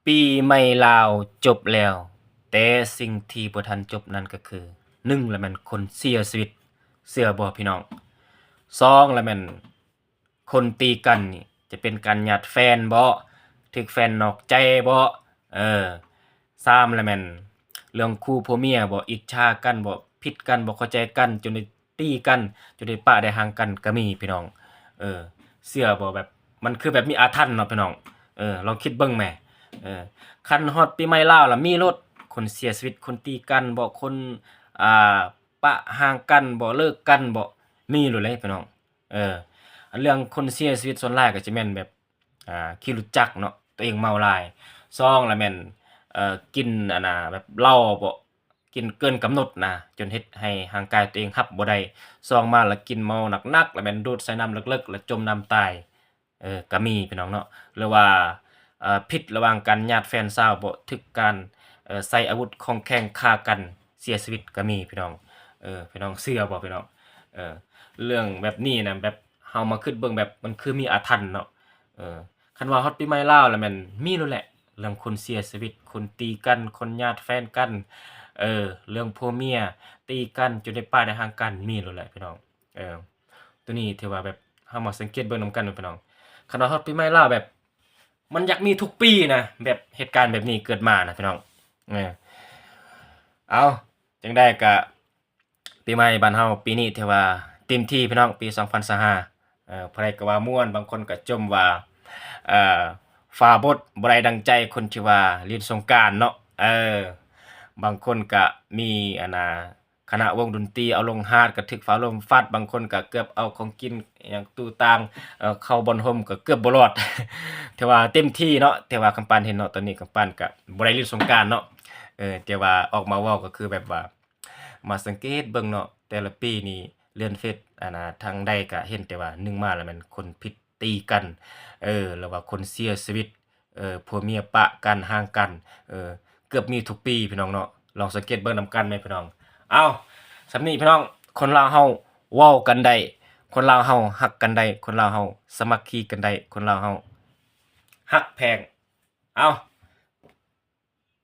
ปีใหม่ลาวจบแล้ว แต่สิ่งที่บ่ทันจบนั่นก็คือ1แล้วแม่นคนเสียชีวิตเชื่อบ่พี่น้อง2แล้วแม่นคนตีกันนี่จะเป็นการญาติแฟนบ่ถูกแฟนนอกใจบ่เออ3แล้วแม่นเรื่องคู่ผัวเมียบ่อิจฉากันบ่ผิดกันบ่เข้าใจกันจนได้ตีกันจนได้ปะได้ห่างกันก็มีพี่น้องเชื่อบ่แบบมันคือแบบมีอาถรรพ์เนาะพี่น้องลองคิดเบิ่งแหมเออ คันฮอดปีใหม่ลาวล่ะมีโลดคนเสียชีวิตคนตีกันบ่คนอ่าปะห่างกันบ่เลิกกันบ่มีโลดเลยพี่น้องอันเรื่องคนเสียชีวิตส่วนหลายก็จะแม่นแบบขี้รู้จักเนาะตัวเองเมาหลาย2ละแม่นกินอันน่ะแบบเหล้าบ่กินเกินกำหนดนะจนเฮ็ดให้ร่างกายตัวเองรับบ่ได้2มาแล้วกินเมาหนักๆแล้วแม่นโดดใส่น้ำเลิกๆแล้วจมน้ำตายก็มีพี่น้องเนาะหรือว่าผิดระหว่างกันญาติแฟนสาวบ่ถึกการใช้อาวุธของแข็งฆ่ากันเสียชีวิตก็มีพี่น้องพี่น้องเชื่อบ่พี่น้องเออเรื่องแบบนี้น่ะแบบเฮามาคิดเบิ่งแบบมันคือมีอาถรรพ์เนาะเออคันว่าฮอดปีใหม่ลาวแล้วแม่นมีโลดแหละเรื่องคนเสียชีวิตคนตีกันคนญาติแฟนกันเรื่องผัวเมียตีกันจนได้ป้าได้ห่างกันมีโลดแหละพี่น้องเออตัวนี้ถือว่าแบบเฮามาสังเกตเบิ่งนำกันพี่น้องคันว่าฮอดปีใหม่ลาวแบบ มันอยากมีทุกปีนะแบบเหตุการณ์แบบนี้เกิดมานะพี่น้องเออเอาจังได้ก็ปีใหม่บ้านเฮาปีนี้ถือว่าเต็มที่พี่น้องปี2025ไผก็ว่าม่วนบางคนก็ชมว่าเอ่อฟ้าบดบ่ได้ดังใจคนที่ว่าเล่นสงกรานต์เนาะบางคนก็มีอันน่ะคณะวงดนตรีเอาลงฮาดก็ถึกฟ้าลมฟัดบางคนก็เกือบเอาของกินอิหยังตู้ต่างเข้าบ่อนห่มก็เกือบบ่รอด แต่ว่าเต็มที่เนาะแต่ว่าคำปานเห็นเนาะตอนนี้คำปานก็บ่ได้เล่นสงกรานต์เนาะแต่ว่าออกมาเว้าก็คือแบบว่ามาสังเกตเบิ่งเนาะแต่ละปีนี่เลื่อนเฟซอันน่ะทางใดก็เห็นแต่ว่า1มาแล้วแม่นคนผิดตีกันหรือว่าคนเสียชีวิตผัวเมียปะกันห่างกันเออเกือบมีทุกปีพี่น้องเนาะลองสังเกตเบิ่งนำกันแหมพี่น้องเอ้าสำนี้พี่น้องคนลาวเฮาเว้ากันได้คนลาวเฮาฮักกันได้คนลาวเฮาสามัคคีกันได้คนลาวเฮา ฮักแพงเอา